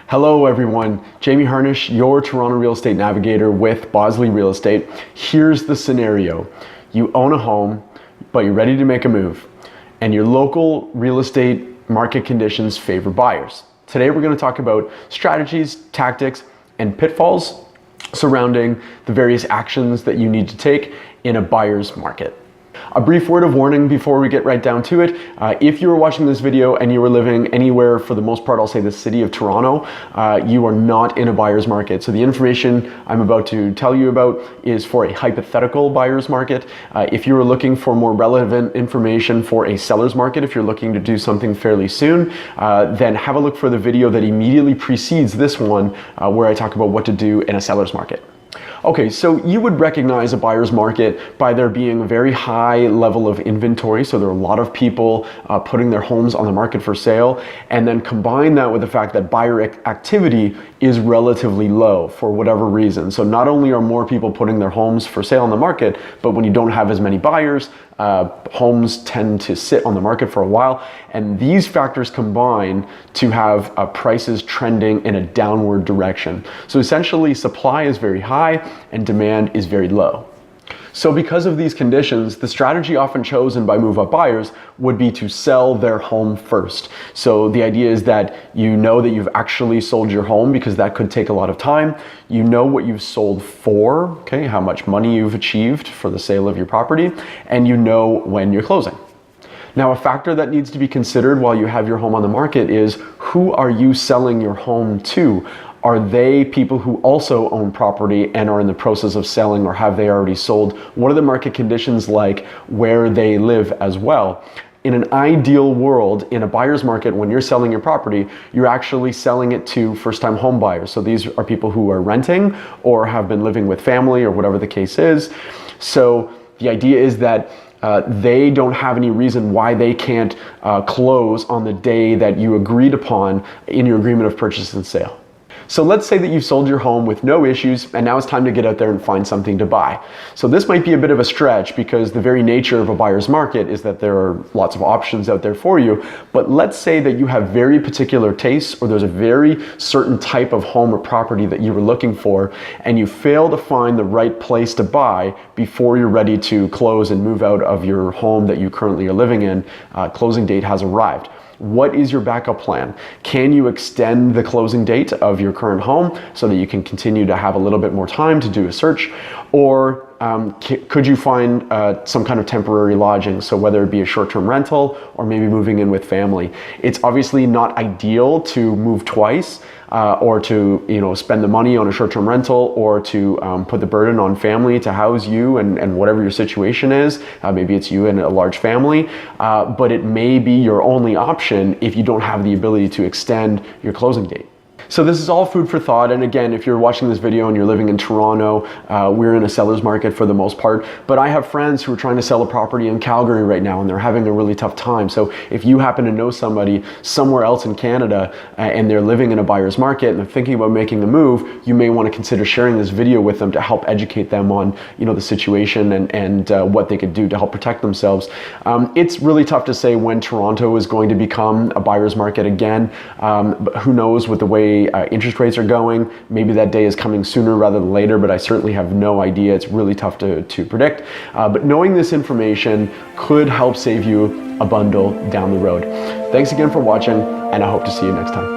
Hello everyone, Jamie Harnish, your Toronto real estate navigator with Bosley Real Estate. Here's the scenario. You own a home, but you're ready to make a move, and your local real estate market conditions favor buyers. Today we're going to talk about strategies, tactics, and pitfalls surrounding the various actions that you need to take in a buyer's market. A brief word of warning before we get right down to it. If you are watching this video and you are living anywhere, for the most part, I'll say the city of Toronto, you are not in a buyer's market. So the information I'm about to tell you about is for a hypothetical buyer's market. If you are looking for more relevant information for a seller's market, if you're looking to do something fairly soon, then have a look for the video that immediately precedes this one, where I talk about what to do in a seller's market. Okay, so you would recognize a buyer's market by there being a very high level of inventory. So there are a lot of people putting their homes on the market for sale, and then combine that with the fact that buyer activity is relatively low for whatever reason. So not only are more people putting their homes for sale on the market, but when you don't have as many buyers, homes tend to sit on the market for a while, and these factors combine to have prices trending in a downward direction. So essentially, supply is very high and demand is very low. So because of these conditions, the strategy often chosen by move-up buyers would be to sell their home first. So the idea is that you know that you've actually sold your home, because that could take a lot of time. You know what you've sold for, okay, how much money you've achieved for the sale of your property, and you know when you're closing. Now, a factor that needs to be considered while you have your home on the market is, who are you selling your home to? Are they people who also own property and are in the process of selling, or have they already sold? What are the market conditions like where they live as well? In an ideal world, in a buyer's market, when you're selling your property, you're actually selling it to first-time home buyers. So these are people who are renting or have been living with family or whatever the case is. So the idea is that they don't have any reason why they can't close on the day that you agreed upon in your agreement of purchase and sale. So let's say that you've sold your home with no issues, and now it's time to get out there and find something to buy. So this might be a bit of a stretch, because the very nature of a buyer's market is that there are lots of options out there for you. But let's say that you have very particular tastes, or there's a very certain type of home or property that you were looking for, and you fail to find the right place to buy before you're ready to close and move out of your home that you currently are living in. Closing date has arrived. What is your backup plan? Can you extend the closing date of your current home so that you can continue to have a little bit more time to do a search? Or could you find some kind of temporary lodging? So whether it be a short-term rental or maybe moving in with family. It's obviously not ideal to move twice, or to spend the money on a short-term rental, or to put the burden on family to house you and whatever your situation is. Maybe it's you and a large family, but it may be your only option if you don't have the ability to extend your closing date. So this is all food for thought, and again, if you're watching this video and you're living in Toronto, we're in a seller's market for the most part, but I have friends who are trying to sell a property in Calgary right now, and they're having a really tough time. So if you happen to know somebody somewhere else in Canada, and they're living in a buyer's market and they're thinking about making a move, you may want to consider sharing this video with them to help educate them on the situation and what they could do to help protect themselves. It's really tough to say when Toronto is going to become a buyer's market again, but who knows with the way interest rates are going. Maybe that day is coming sooner rather than later, but I certainly have no idea. It's really tough to predict. But knowing this information could help save you a bundle down the road. Thanks again for watching, and I hope to see you next time.